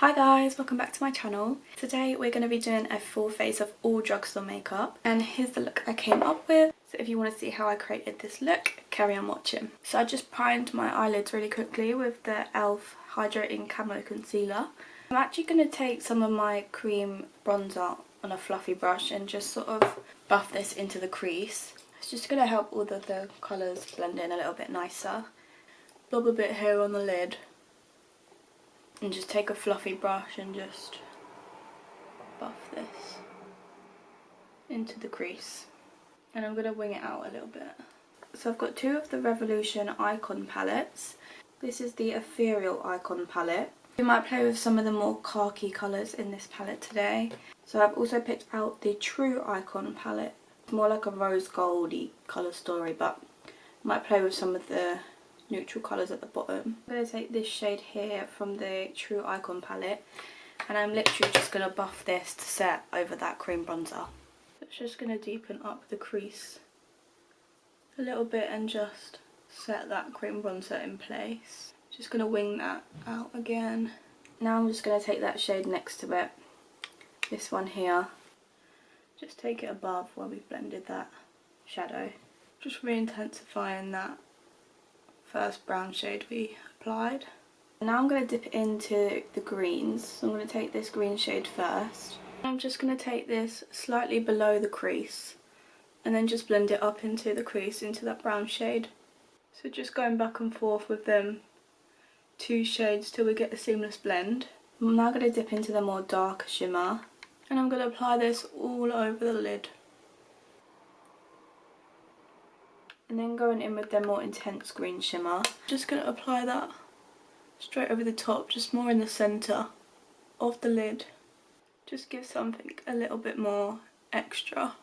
Hi guys, welcome back to my channel. Today we're going to be doing a full face of all drugstore makeup, and here's the look I came up with. So if you want to see how I created this look, carry on watching. So I just primed my eyelids really quickly with the E.l.f. Hydrating Camo Concealer. I'm actually going to take some of my cream bronzer on a fluffy brush and just sort of buff this into the crease. It's just going to help all of the colours blend in a little bit nicer. Blob a bit here on the lid. And just take a fluffy brush and just buff this into the crease. And I'm going to wing it out a little bit. So I've got two of the Revolution Icon palettes. This is the Ethereal Icon palette. We might play with some of the more khaki colours in this palette today. So I've also picked out the True Icon palette. It's more like a rose goldy colour story, but I might play with some of the neutral colours at the bottom. I'm going to take this shade here from the True Icon palette, and I'm literally just going to buff this to set over that cream bronzer. It's just going to deepen up the crease a little bit and just set that cream bronzer in place. Just going to wing that out again. Now I'm just going to take that shade next to it, this one here, just take it above where we've blended that shadow, just re-intensifying that first brown shade we applied. Now I'm going to dip into the greens. So I'm going to take this green shade first. I'm just going to take this slightly below the crease and then just blend it up into the crease, into that brown shade. So just going back and forth with them two shades till we get a seamless blend. I'm now going to dip into the more darker shimmer and I'm going to apply this all over the lid. And then going in with the more intense green shimmer. Just going to apply that straight over the top, just more in the centre of the lid. Just give something a little bit more extra.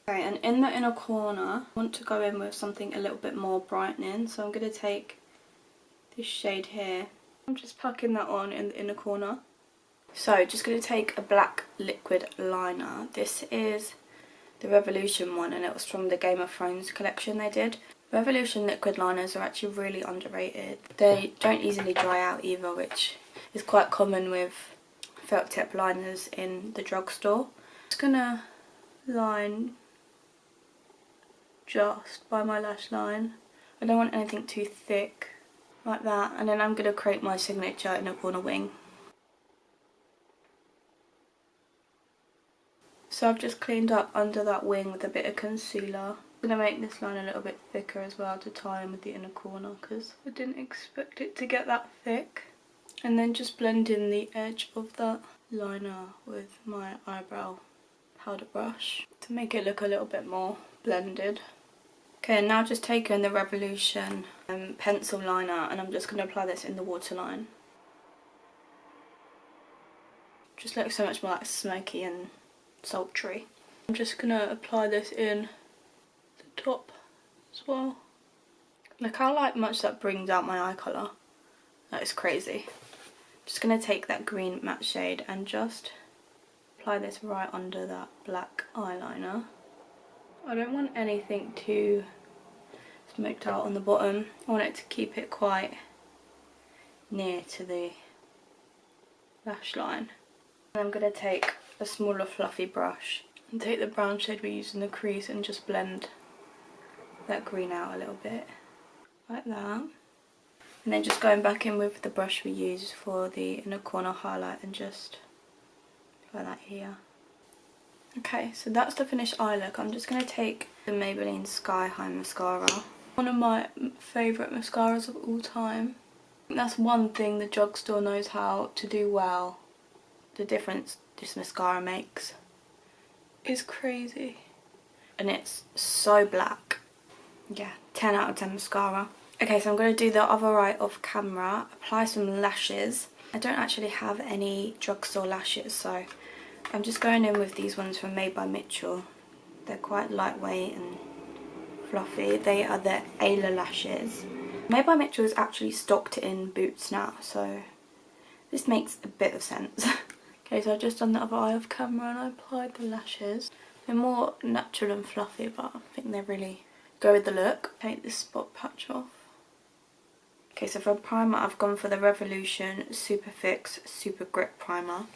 Okay, and in the inner corner, I want to go in with something a little bit more brightening. So I'm going to take this shade here. I'm just packing that on in the inner corner. So just going to take a black liquid liner. This is the Revolution one, and it was from the Game of Thrones collection they did. Revolution liquid liners are actually really underrated. They don't easily dry out either, which is quite common with felt tip liners in the drugstore. Just gonna line just by my lash line. I don't want anything too thick, like that, and then I'm gonna create my signature in a corner wing. So I've just cleaned up under that wing with a bit of concealer. I'm going to make this line a little bit thicker as well to tie in with the inner corner because I didn't expect it to get that thick. And then just blend in the edge of that liner with my eyebrow powder brush to make it look a little bit more blended. Okay, and now just taking the Revolution pencil liner, and I'm just going to apply this in the waterline. Just looks so much more like smoky and sultry. I'm just gonna apply this in the top as well. Look how much that brings out my eye colour. That is crazy. Just gonna take that green matte shade and just apply this right under that black eyeliner. I don't want anything too smoked out on the bottom. I want it to keep it quite near to the lash line. And I'm gonna take a smaller fluffy brush and take the brown shade we used in the crease and just blend that green out a little bit, like that. And then just going back in with the brush we used for the inner corner highlight and just apply that here. Okay, so that's the finished eye look. I'm just going to take the Maybelline Sky High Mascara. One of my favourite mascaras of all time. That's one thing the drugstore knows how to do well. The difference this mascara makes is crazy, and it's so black. Yeah, 10 out of 10 mascara. Okay, so I'm going to do the other eye off camera, apply some lashes. I don't actually have any drugstore lashes, so I'm just going in with these ones from Madebymitchell. They're quite lightweight and fluffy. They are the Ayla lashes. Madebymitchell is actually stocked in Boots now, so this makes a bit of sense. Okay, so I've just done the other eye off camera and I applied the lashes. They're more natural and fluffy, but I think they really go with the look. Take this spot patch off, Okay, so for primer I've gone for the Revolution Super Fix Super Grip Primer.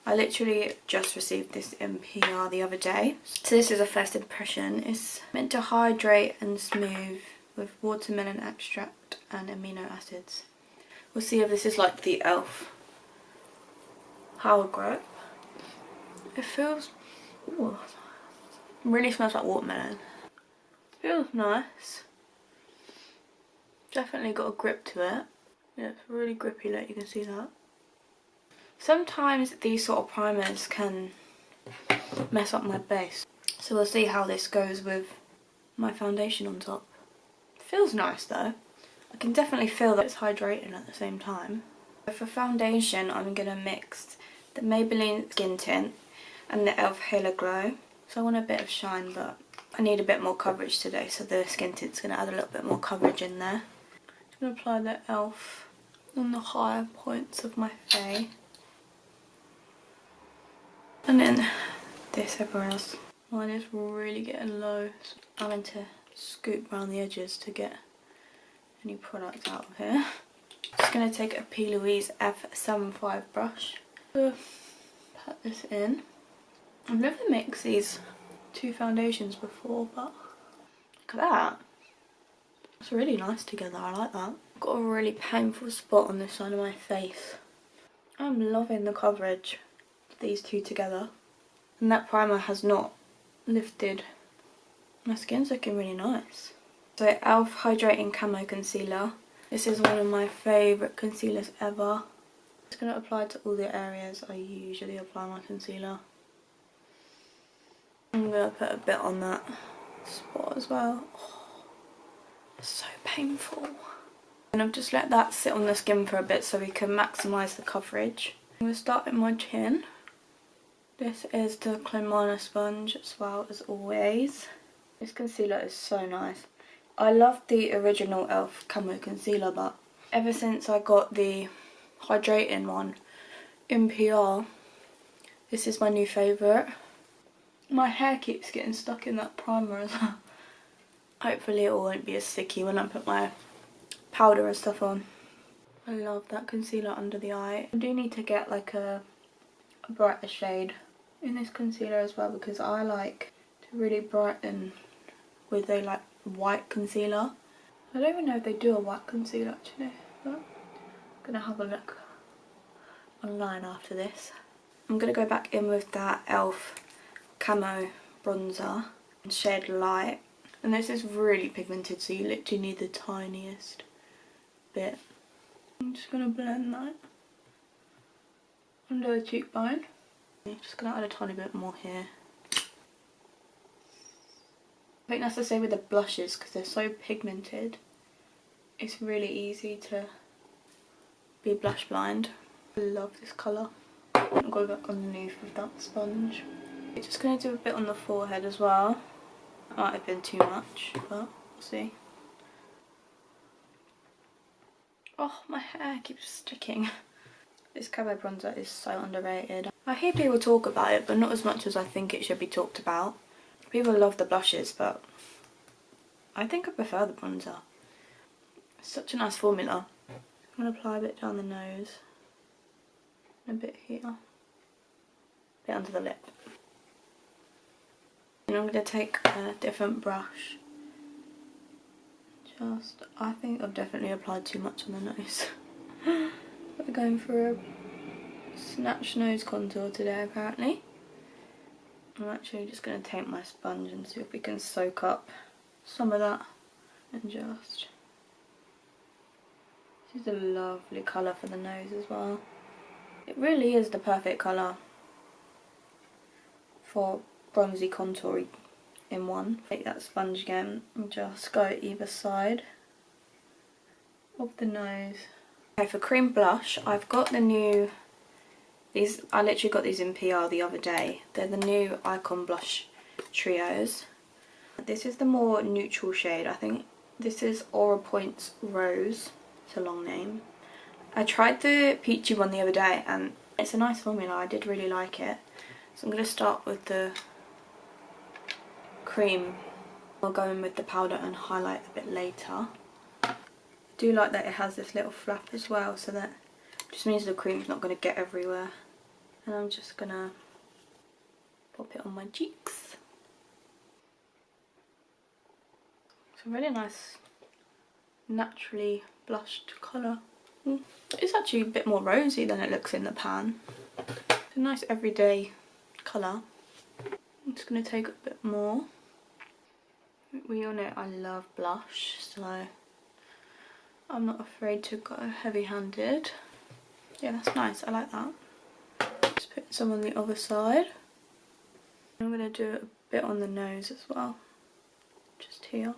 I literally just received this in PR the other day. So this is a first impression. It's meant to hydrate and smooth with watermelon extract and amino acids. We'll see if this is like the E.l.f. Power Grip. It feels... Ooh, really smells like watermelon. Feels nice. Definitely got a grip to it. Yeah, it's really grippy, like you can see that. Sometimes these sort of primers can mess up my base. So we'll see how this goes with my foundation on top. It feels nice though. I can definitely feel that it's hydrating at the same time. For foundation, I'm going to mix the Maybelline Skin Tint and the E.l.f. Halo Glow. So I want a bit of shine, but I need a bit more coverage today, so the Skin Tint's going to add a little bit more coverage in there. I'm going to apply the E.l.f. on the higher points of my face. And then this everywhere else. Mine is really getting low. So I'm going to scoop around the edges to get any products out of here. Just going to take a P. Louise F75 brush. Put this in. I've never mixed these two foundations before, but look at that. It's really nice together, I like that. I've got a really painful spot on this side of my face. I'm loving the coverage of these two together. And that primer has not lifted. My skin's looking really nice. So E.l.f. Hydrating Camo Concealer. This is one of my favourite concealers ever. I'm just going to apply to all the areas I usually apply my concealer. I'm going to put a bit on that spot as well. Oh, it's so painful. And I've just let that sit on the skin for a bit so we can maximise the coverage. I'm going to start with my chin. This is the Clomana sponge as well as always. This concealer is so nice. I love the original E.l.f. Camo Concealer, but ever since I got the hydrating one in PR, this is my new favourite. My hair keeps getting stuck in that primer as well. Hopefully it won't be as sticky when I put my powder and stuff on. I love that concealer under the eye. I do need to get like a brighter shade in this concealer as well, because I like to really brighten with a like white concealer. I don't even know if they do a white concealer actually, but I'm gonna have a look online after this. I'm gonna go back in with that E.l.f. Camo bronzer in shade Light, and this is really pigmented, so you literally need the tiniest bit. I'm just gonna blend that under the cheekbone. I'm just going to add a tiny bit more here. I think that's the same with the blushes, because they're so pigmented. It's really easy to be blush blind. I love this colour. I'll go back underneath with that sponge. I'm just going to do a bit on the forehead as well. That might have been too much, but we'll see. Oh, my hair keeps sticking. This Camo bronzer is so underrated. I hear people talk about it, but not as much as I think it should be talked about. People love the blushes, but I think I prefer the bronzer. It's such a nice formula. I'm going to apply a bit down the nose, and a bit here, a bit under the lip. And I'm going to take a different brush. I think I've definitely applied too much on the nose. We're going for a snatch nose contour today apparently. I'm actually just going to take my sponge and see if we can soak up some of that and just... This is a lovely colour for the nose as well. It really is the perfect colour for bronzy contouring in one. Take that sponge again and just go either side of the nose. Okay, for cream blush, I've got the new, I literally got these in PR the other day. They're the new Icon Blush Trios. This is the more neutral shade. I think this is Aura Points Rose. It's a long name. I tried the peachy one the other day and it's a nice formula. I did really like it. So I'm going to start with the cream. I'll go in with the powder and highlight a bit later. do like that it has this little flap as well, so that just means the cream's not going to get everywhere. And I'm just going to pop it on my cheeks. It's a really nice naturally blushed colour. It's actually a bit more rosy than it looks in the pan. It's a nice everyday colour. I'm just going to take a bit more. We all know I love blush, so I'm not afraid to go heavy-handed. Yeah, that's nice, I like that. Just put some on the other side. I'm going to do a bit on the nose as well, just here.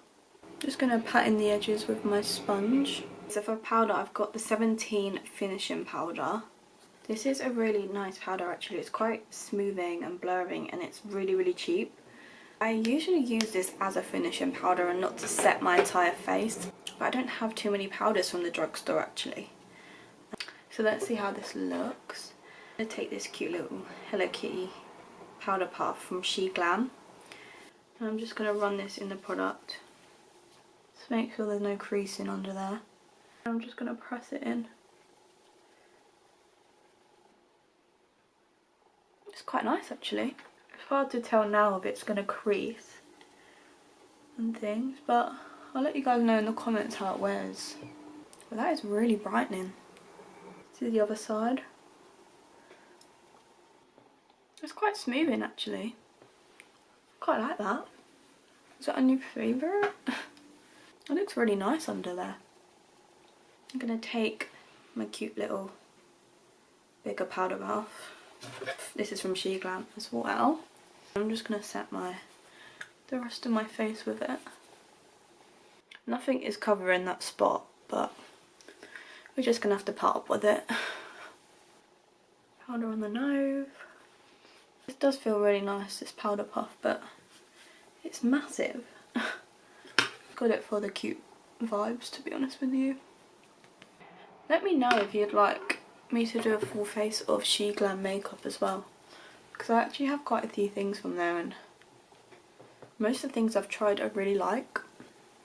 Just going to pat in the edges with my sponge. So for powder, I've got the 17 finishing powder. This is a really nice powder actually. It's quite smoothing and blurring, and it's really cheap. I usually use this as a finishing powder and not to set my entire face, but I don't have too many powders from the drugstore actually. So let's see how this looks. I'm going to take this cute little Hello Kitty powder puff from Glam, and I'm just going to run this in the product. Just make sure there's no creasing under there. I'm just going to press it in. It's quite nice actually. It's hard to tell now if it's going to crease and things, but I'll let you guys know in the comments how it wears. But that is really brightening. See the other side? It's quite smoothing actually. Quite like that. Is that a new favourite? It looks really nice under there. I'm going to take my cute little bigger powder puff. This is from Glam as well. I'm just going to set the rest of my face with it. Nothing is covering that spot, but we're just going to have to put up with it. Powder on the nose. This does feel really nice, this powder puff, but it's massive. Got it for the cute vibes, to be honest with you. Let me know if you'd like me to do a full face of Glam makeup as well, because I actually have quite a few things from there, and most of the things I've tried I really like.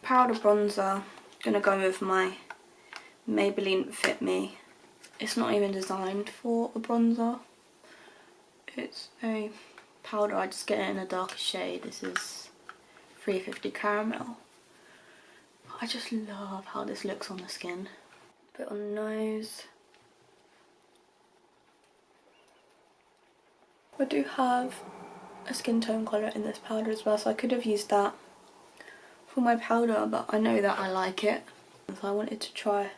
Powder bronzer, gonna go with my Maybelline Fit Me. It's not even designed for a bronzer. It's a powder, I just get it in a darker shade. This is 350 Caramel. I just love how this looks on the skin. Bit on the nose. I do have a skin tone colour in this powder as well, so I could have used that for my powder, but I know that I like it, so I wanted to try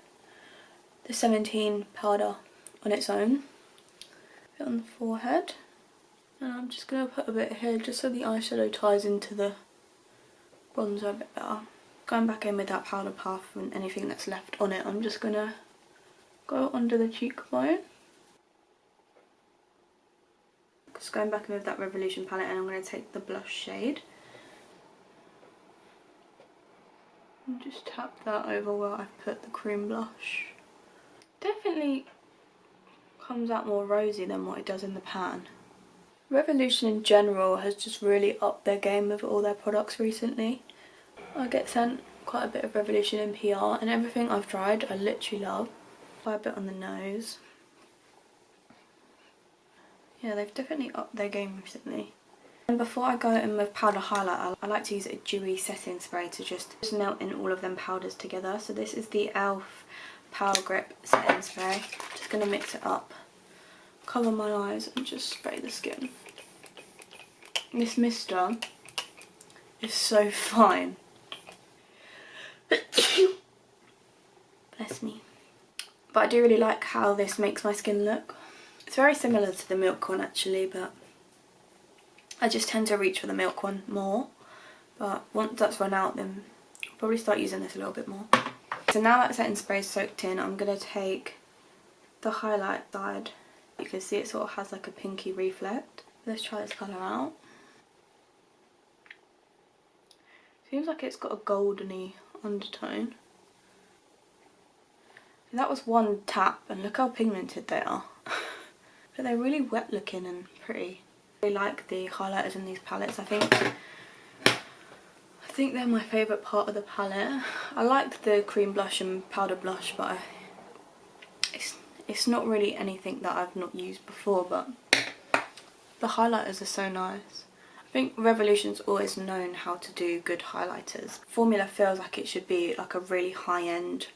the 17 powder on its own. Bit on the forehead, and I'm just going to put a bit here just so the eyeshadow ties into the bronzer a bit better. Going back in with that powder puff and anything that's left on it, I'm just going to go under the cheekbone. Just going back in with that Revolution palette, and I'm going to take the blush shade and just tap that over where I've put the cream blush. Definitely comes out more rosy than what it does in the pan. Revolution in general has just really upped their game with all their products recently. I get sent quite a bit of Revolution in PR, and everything I've tried I literally love. Quite a bit on the nose. Yeah, they've definitely upped their game recently. And before I go in with powder highlight, I like to use a dewy setting spray to just melt in all of them powders together. So this is the E.l.f. Power Grip setting spray. Just going to mix it up, cover my eyes and just spray the skin. This mister is so fine. Bless me. But I do really like how this makes my skin look. It's very similar to the Milk one actually, but I just tend to reach for the Milk one more. But once that's run out, then I'll probably start using this a little bit more. So now that setting spray is soaked in, I'm going to take the highlight side. You can see it sort of has like a pinky reflect. Let's try this colour out. Seems like it's got a goldeny undertone. And that was one tap, and look how pigmented they are. But they're really wet looking and pretty. I really like the highlighters in these palettes. I think think they're my favourite part of the palette. I like the cream blush and powder blush, but it's not really anything that I've not used before, but the highlighters are so nice. I think Revolution's always known how to do good highlighters. Formula feels like it should be like a really high-end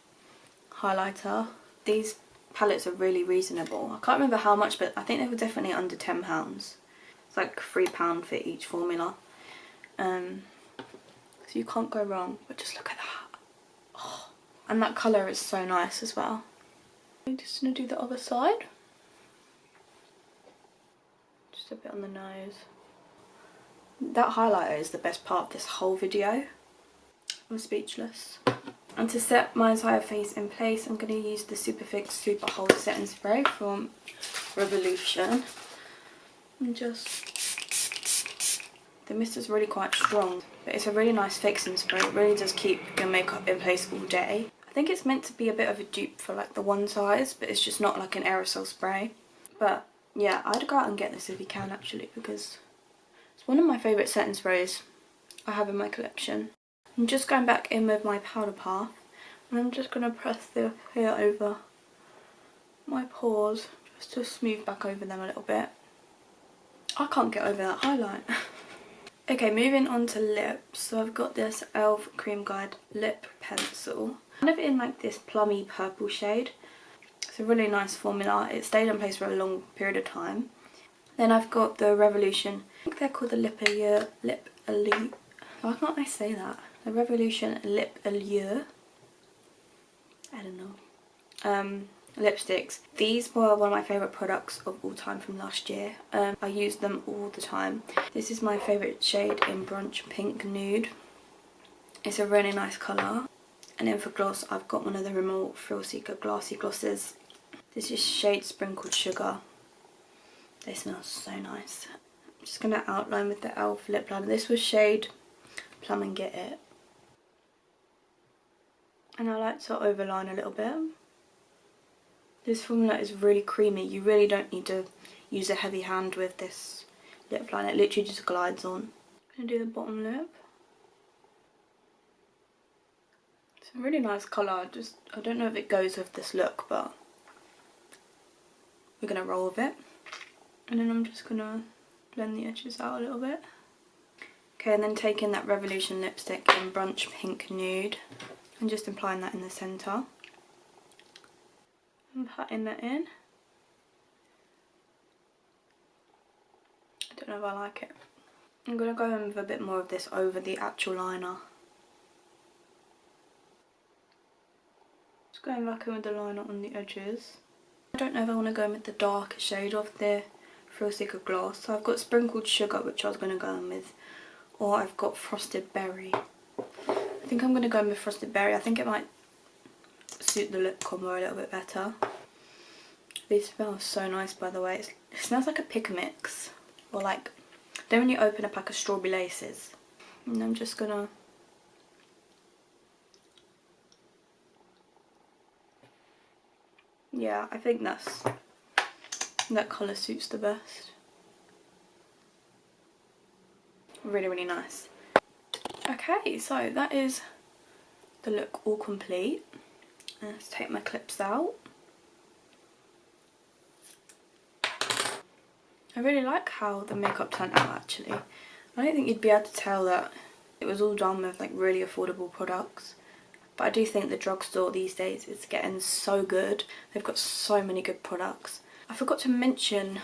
highlighter. These palettes are really reasonable. I can't remember how much, but I think they were definitely under £10. It's like £3 for each formula. So you can't go wrong, but just look at that. Oh. And that colour is so nice as well. I'm just going to do the other side. Just a bit on the nose. That highlighter is the best part of this whole video. I'm speechless. And to set my entire face in place, I'm going to use the Superfix Super Hold Setting Spray from Revolution. And just... the mist is really quite strong, but it's a really nice fixing spray. It really does keep your makeup in place all day. I think it's meant to be a bit of a dupe for like the one size, but it's just not like an aerosol spray. But yeah, I'd go out and get this if you can actually, because it's one of my favourite setting sprays I have in my collection. I'm just going back in with my powder puff, and I'm just going to press the here over my pores just to smooth back over them a little bit. I can't get over that highlight. Okay, moving on to lips. So I've got this e.l.f. Cream Guide lip pencil. Kind of in like this plummy purple shade. It's a really nice formula. It stayed in place for a long period of time. Then I've got the Revolution, I think they're called the Allure. Why can't I say that? The Revolution Lip Allure. I don't know. Lipsticks. These were one of my favourite products of all time from last year. I use them all the time. This is my favourite shade in Brunch Pink Nude. It's a really nice colour. And then for gloss, I've got one of the Rimmel Thrill Seeker Glassy Glosses. This is shade Sprinkled Sugar. They smell so nice. I'm just going to outline with the e.l.f. lip liner. This was shade Plum and Get It. And I like to overline a little bit. This formula is really creamy. You really don't need to use a heavy hand with this lip liner. It literally just glides on. I'm going to do the bottom lip. It's a really nice colour. I don't know if it goes with this look, but we're going to roll with it. And then I'm just going to blend the edges out a little bit. Okay, and then taking that Revolution lipstick in Brunch Pink Nude and just applying that in the centre. And patting that in. I don't know if I like it. I'm going to go in with a bit more of this over the actual liner. Just going back in with the liner on the edges. I don't know if I want to go in with the darker shade of the Thrill Seeker Gloss. So I've got Sprinkled Sugar, which I was going to go in with, or I've got Frosted Berry. I think I'm going to go in with Frosted Berry. I think it might suit the lip combo a little bit better. These smell so nice, by the way. It smells like a pick mix, or like, then when you open a pack of Strawberry Laces. And I'm just gonna yeah, I think that colour suits the best. Really, really nice. Okay, so that is the look all complete. Let's take my clips out. I really like how the makeup turned out actually. I don't think you'd be able to tell that it was all done with like really affordable products. But I do think the drugstore these days is getting so good. They've got so many good products. I forgot to mention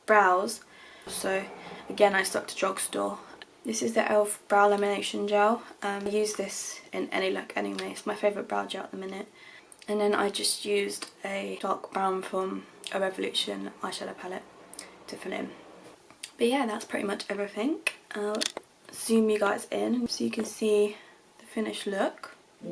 brows. So again, I stuck to drugstore. This is the e.l.f. Brow Lamination Gel. I use this in any look anyway. It's my favourite brow gel at the minute. And then I just used a dark brown from a Revolution eyeshadow palette to fill in. But yeah, that's pretty much everything. I'll zoom you guys in so you can see the finished look. If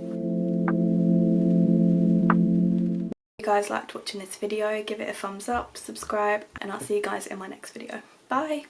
you guys liked watching this video, give it a thumbs up, subscribe, and I'll see you guys in my next video. Bye!